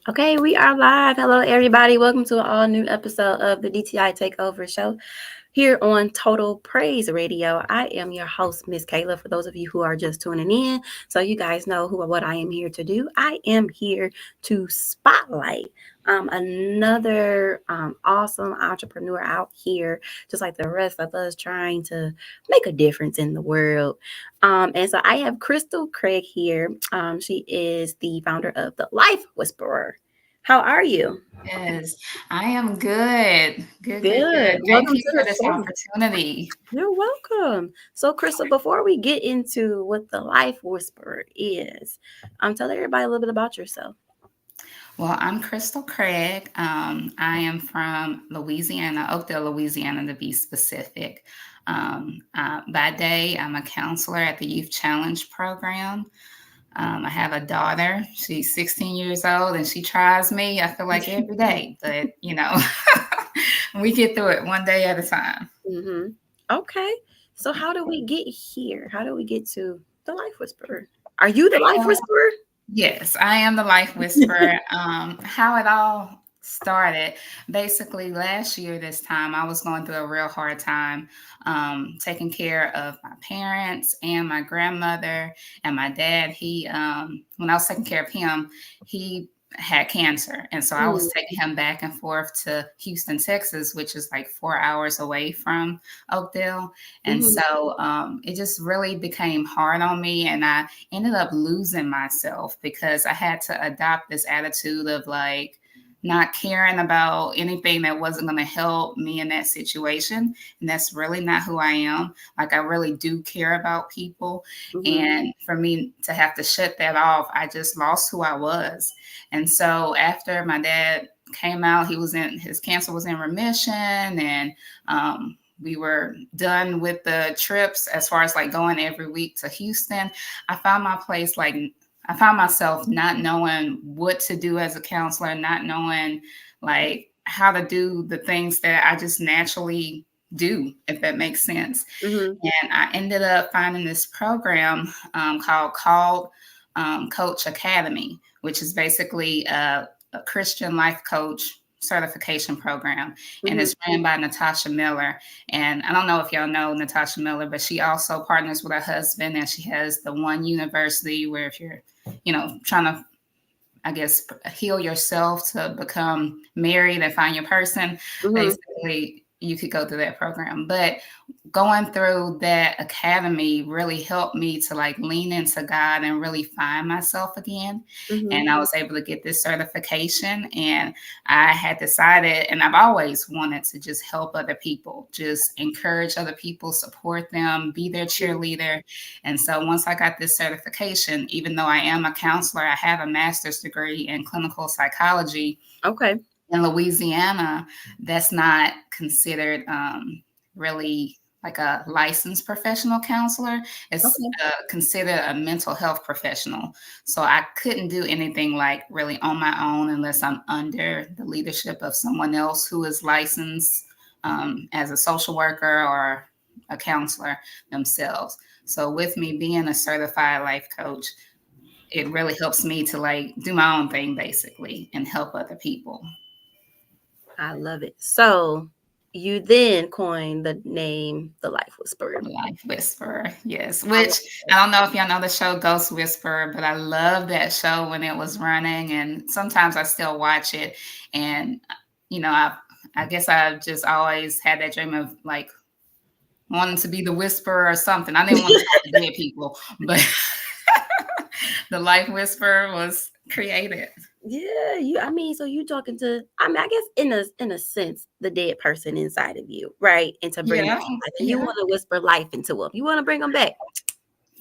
Okay, we are live. Hello, everybody. Welcome to an all new episode of the DTI Takeover Show here on Total Praise Radio. I am your host, Miss Kayla. For those of you who are just tuning in, so you guys know who what I am here to do. I am here to spotlight another awesome entrepreneur out here, just like the rest of us, trying to make a difference in the world. And so I have Crystal Craig here. She is the founder of the Life Whisperer. How are you? Yes, I am good. Good, good, Good. good. Thank Welcome you to for the this show. opportunity. You're welcome. So, Crystal, before we get into what the Life Whisperer is, tell everybody a little bit about yourself. Well, I'm Crystal Craig. I am from Louisiana, Oakdale, Louisiana, to be specific. By day, I'm a counselor at the Youth Challenge program. I have a daughter. She's 16 years old, and she tries me, I feel like, every day. But, we get through it one day at a time. Mm-hmm. Okay. So, how do we get here? How do we get to the Life Whisperer? Are you the Life Whisperer? Yes, I am the life whisperer. How it all started, basically last year, this time, I was going through a real hard time taking care of my parents and my grandmother and my dad. When I was taking care of him, he had cancer. And so I was Mm, taking him back and forth to Houston, Texas, which is like 4 hours away from Oakdale. And mhm, so it just really became hard on me. And I ended up losing myself because I had to adopt this attitude of like not caring about anything that wasn't going to help me in that situation. And that's really not who I am. Like, I really do care about people. mhm, And for me to have to shut that off, I just lost who I was. And so after my dad came out, his cancer was in remission, and we were done with the trips as far as like going every week to Houston. I found my place like I found myself not knowing what to do as a counselor, not knowing like how to do the things that I just naturally do, if that makes sense. mhm, And I ended up finding this program called Coach Academy, which is basically a Christian life coach certification program, and mhm. it's ran by Natasha Miller. And I don't know if y'all know Natasha Miller, but she also partners with her husband, and she has the One University where if you're, trying to, I guess, heal yourself to become married and find your person, Mhm. basically you could go through that program. But going through that academy really helped me to like lean into God and really find myself again. Mhm. And I was able to get this certification, and I had decided, and I've always wanted to just help other people, just encourage other people, support them, be their Mhm. cheerleader. And so once I got this certification, even though I am a counselor, I have a master's degree in clinical psychology. Okay. In Louisiana, that's not considered really like a licensed professional counselor. It's Okay. considered a mental health professional. So I couldn't do anything like really on my own unless I'm under the leadership of someone else who is licensed as a social worker or a counselor themselves. So with me being a certified life coach, it really helps me to like do my own thing basically and help other people. I love it. So, you then coined the name the Life Whisperer. Life Whisperer, yes. I Which love I don't know if y'all know the show Ghost Whisperer, but I love that show when it was running, and sometimes I still watch it. And I guess I've just always had that dream of like wanting to be the whisperer or something. I didn't want to talk to dead people, but the Life Whisperer was created. Yeah, I mean, so you talking to, I mean, I guess in a sense, the dead person inside of you, right? And to bring them Yeah, to life. And you yeah, want to whisper life into them. You want to bring them back.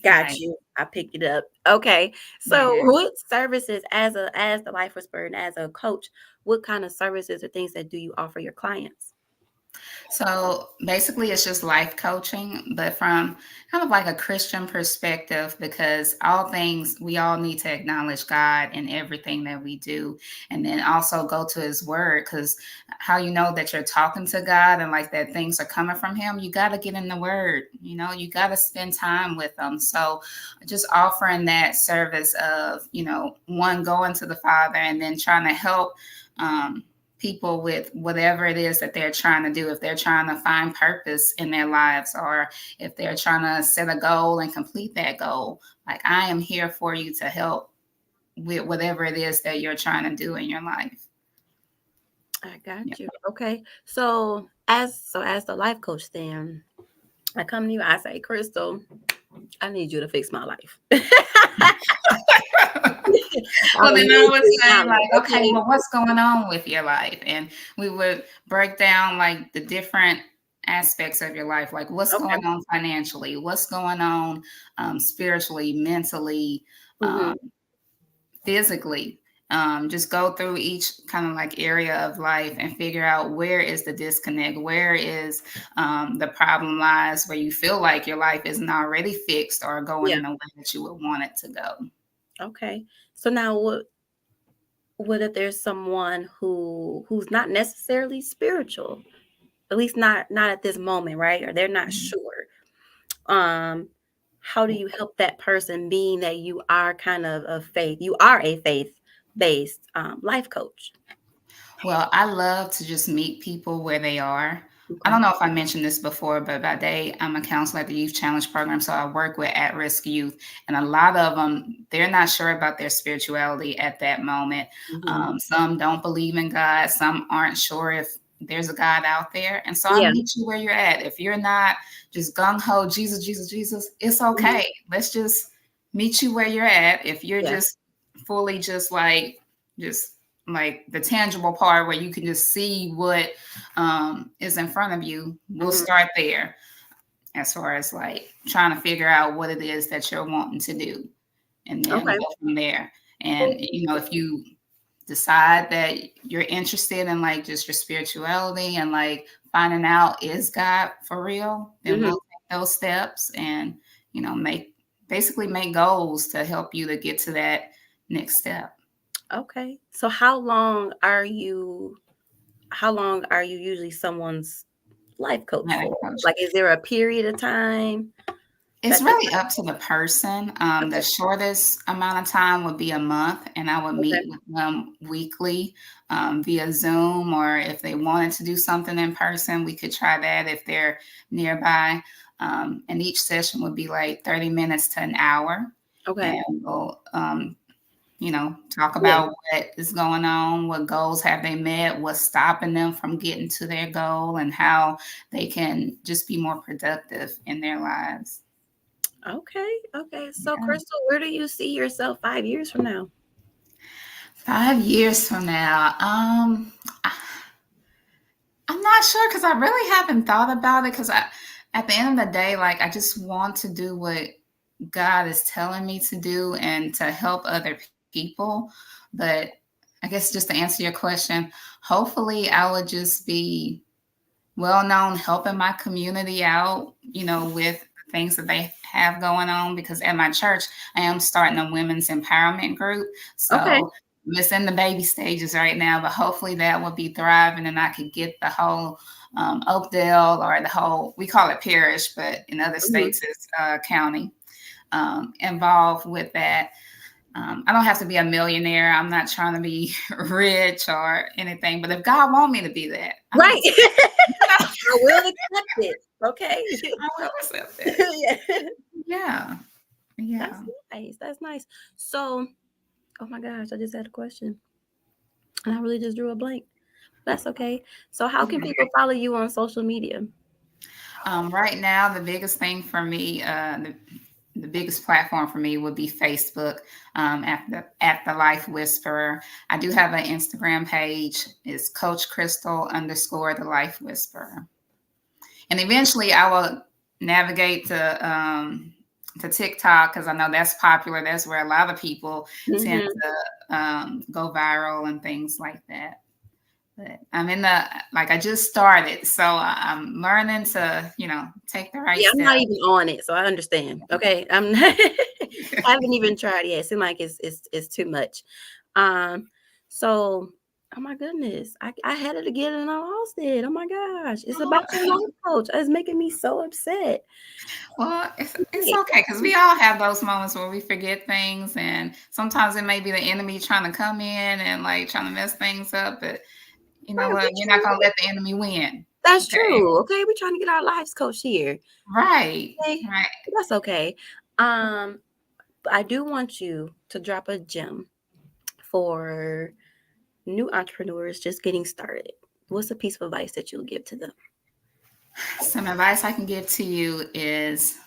Got right. you. I picked it up. Okay. So Yeah. what services as the Life Whisperer and as a coach, what kind of services or things that do you offer your clients? So basically, it's just life coaching, but from kind of like a Christian perspective, because all things, we all need to acknowledge God in everything that we do. And then also go to his word, because how you know that you're talking to God and like that things are coming from him, you got to get in the word, you got to spend time with them. So just offering that service of, one, going to the Father and then trying to help. People with whatever it is that they're trying to do, if they're trying to find purpose in their lives, or if they're trying to set a goal and complete that goal. Like, I am here for you to help with whatever it is that you're trying to do in your life. I got you. Okay. So as the life coach, then I come to you, I say, Crystal, I need you to fix my life. Well, then I would say, like, okay, well, what's going on with your life? And we would break down like the different aspects of your life, like what's going on financially, what's going on spiritually, mentally, physically. Just go through each kind of like area of life and figure out where is the disconnect, where is the problem lies, where you feel like your life isn't already fixed or going in the way that you would want it to go. Okay. So now what if there's someone who's not necessarily spiritual, at least not at this moment, right? Or they're not sure. How do you help that person, being that you are kind of a faith, you are a faith-based life coach? Well, I love to just meet people where they are. I don't know if I mentioned this before, but by day, I'm a counselor at the Youth Challenge program. So I work with at-risk youth, and a lot of them, they're not sure about their spirituality at that moment. Some don't believe in God. Some aren't sure if there's a God out there. And so I meet you where you're at. If you're not just gung-ho, Jesus, Jesus, Jesus, it's okay. Let's just meet you where you're at. If you're just fully just like the tangible part where you can just see what is in front of you, we'll start there as far as like trying to figure out what it is that you're wanting to do, and then go from there. And if you decide that you're interested in like just your spirituality and like finding out is God for real, then we'll take those steps and make goals to help you to get to that next step. Okay. So how long are you usually someone's life coach for? Like, is there a period of time? It's really up to the person. The shortest amount of time would be a month, and I would meet with them weekly via Zoom, or if they wanted to do something in person, we could try that if they're nearby. And each session would be like 30 minutes to an hour. Okay. And we'll talk about what is going on, what goals have they met, what's stopping them from getting to their goal, and how they can just be more productive in their lives. Okay. So, Crystal, where do you see yourself 5 years from now? 5 years from now, I'm not sure, because I really haven't thought about it, because at the end of the day, like, I just want to do what God is telling me to do and to help other people. But I guess just to answer your question, hopefully I would just be well known helping my community out, with things that they have going on, because at my church, I am starting a women's empowerment group. So it's in the baby stages right now, but hopefully that will be thriving and I could get the whole Oakdale, or the whole, we call it parish, but in other states it's county, involved with that. I don't have to be a millionaire. I'm not trying to be rich or anything, but if God wants me to be that, right. I will accept it. Okay. I will accept it. Yeah. That's nice. So, oh my gosh, I just had a question and I really just drew a blank. That's okay. So how can people follow you on social media? Right now, the biggest thing for me, the biggest platform for me would be Facebook, at the Life Whisperer. I do have an Instagram page. It's Coach Crystal _ the Life Whisperer. And eventually I will navigate to TikTok, because I know that's popular. That's where a lot of people tend to go viral and things like that. But I'm in the, like, I just started, so I'm learning to, take the right Yeah, I'm not step. even on it, so I understand. Okay, I'm not, I haven't even tried yet. It seems like it's too much. Um, so oh my goodness, I had it again and I lost it. Oh my gosh, it's about your life coach. It's making me so upset. Well, it's Okay. okay because we all have those moments where we forget things, and sometimes it may be the enemy trying to come in and like trying to mess things up. But you know Right, what? we We're not trying gonna to, let the enemy win. that's Okay. true. Okay, we're trying to get our lives coach here. Right. Okay, Right. that's okay. Um, but I do want you to drop a gem for new entrepreneurs just getting started. What's a piece of advice that you'll give to them? Some advice I can give to you is,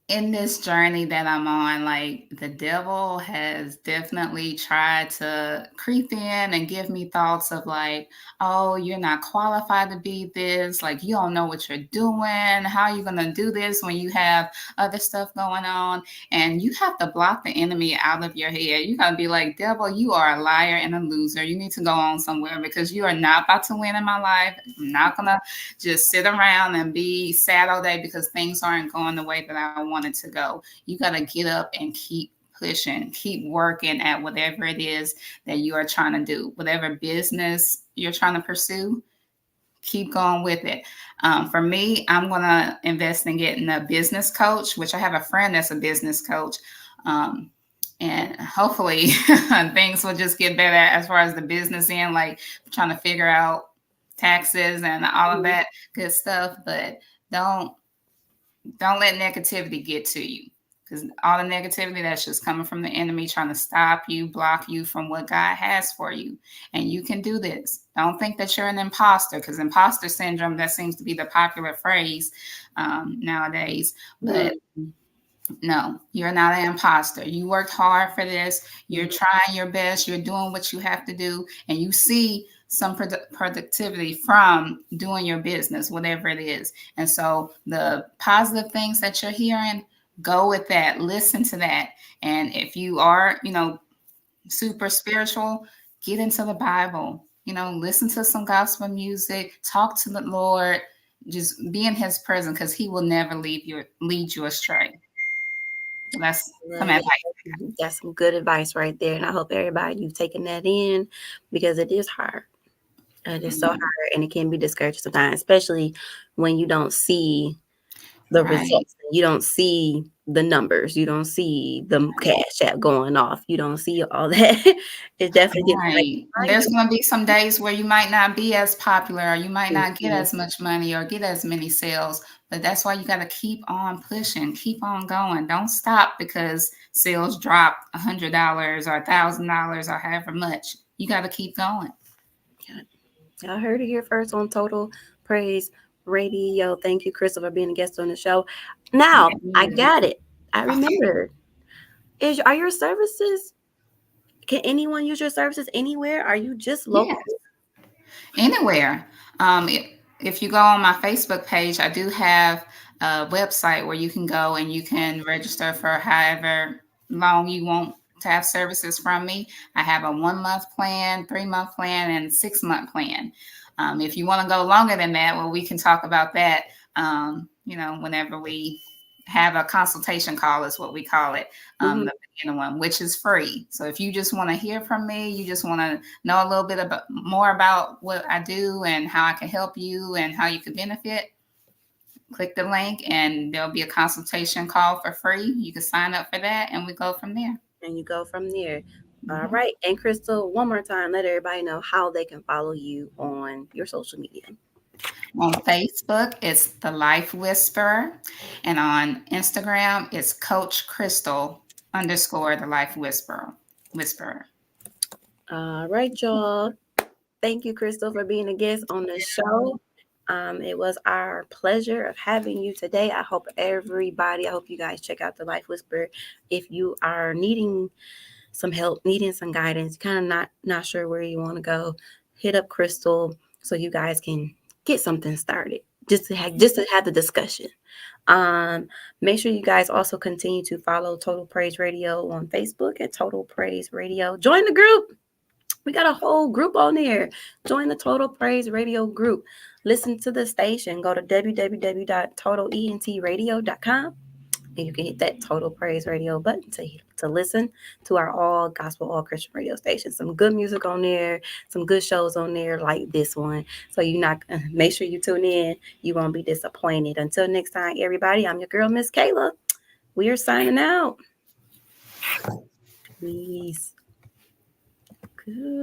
in this journey that I'm on, like, the devil has definitely tried to creep in and give me thoughts of like, oh, you're not qualified to be this. Like, you don't know what you're doing. How are you going to do this when you have other stuff going on? And you have to block the enemy out of your head. You got to be like, devil, you are a liar and a loser. You need to go on somewhere because you are not about to win in my life. I'm not going to just sit around and be sad all day because things aren't going the way that I want it to go. You got to get up and keep pushing, keep working at whatever it is that you are trying to do, whatever business you're trying to pursue. Keep going with it. For me, I'm going to invest in getting a business coach, which I have a friend that's a business coach. Um, and hopefully things will just get better as far as the business end, like trying to figure out taxes and all of Mhm. that good stuff. But don't don't let negativity get to you, because all the negativity that's just coming from the enemy trying to stop you, block you from what God has for you. And you can do this. Don't think that you're an imposter, because imposter syndrome, that seems to be the popular phrase nowadays. But Mhm. no, you're not an imposter. You worked hard for this. You're trying your best. You're doing what you have to do. And you see some productivity from doing your business, whatever it is. And so the positive things that you're hearing, go with that. Listen to that. And if you are, super spiritual, get into the Bible. Listen to some gospel music. Talk to the Lord. Just be in His presence, because He will never lead you astray. That's some Love it. advice. That's some good advice right there. And I hope everybody you've taken that in because it is hard. It is so hard Mhm. and it can be discouraging sometimes, especially when you don't see the Right. results. You don't see the numbers. You don't see the cash app going off. You don't see all that. It definitely gets Right. There's going to be some days where you might not be as popular, or you might not get Mhm. as much money or get as many sales. But that's why you got to keep on pushing, keep on going. Don't stop because sales drop $100 or $1,000 or however much. You got to keep going. I heard it here first on Total Praise Radio. Thank you, Crystal, for being a guest on the show. Now I Yeah. got it. I Okay. remember. Are your services? Can anyone use your services anywhere? Are you just Yeah. local? Anywhere. If you go on my Facebook page, I do have a website where you can go and you can register for however long you want to have services from me. I have a 1 month plan, 3 month plan, and 6 month plan. If you want to go longer than that, well, we can talk about that. Whenever we have a consultation call, is what we call it, Mhm. the beginning one, which is free. So if you just want to hear from me, you just want to know a little bit more about what I do and how I can help you and how you could benefit, click the link and there'll be a consultation call for free. You can sign up for that and we go from there. And you go from there. All Mhm. right. And Crystal, one more time, let everybody know how they can follow you on your social media. On Facebook, it's The Life Whisperer. And on Instagram, it's Coach Crystal _ The Life Whisperer. All right, y'all. Thank you, Crystal, for being a guest on the show. It was our pleasure of having you today. I hope you guys check out the Life Whisperer. If you are needing some help, needing some guidance, kind of not sure where you want to go, hit up Crystal so you guys can get something started. Just to have the discussion. Um, Make sure you guys also continue to follow Total Praise Radio on Facebook at Total Praise Radio. Join the group. We got a whole group on there. Join the Total Praise Radio group. Listen to the station. Go to www.totalentradio.com. And you can hit that Total Praise Radio button to listen to our all gospel, all Christian radio stations. Some good music on there, some good shows on there like this one. So you not make sure you tune in. You won't be disappointed. Until next time, everybody, I'm your girl, Miss Kayla. We are signing out. Peace. Good.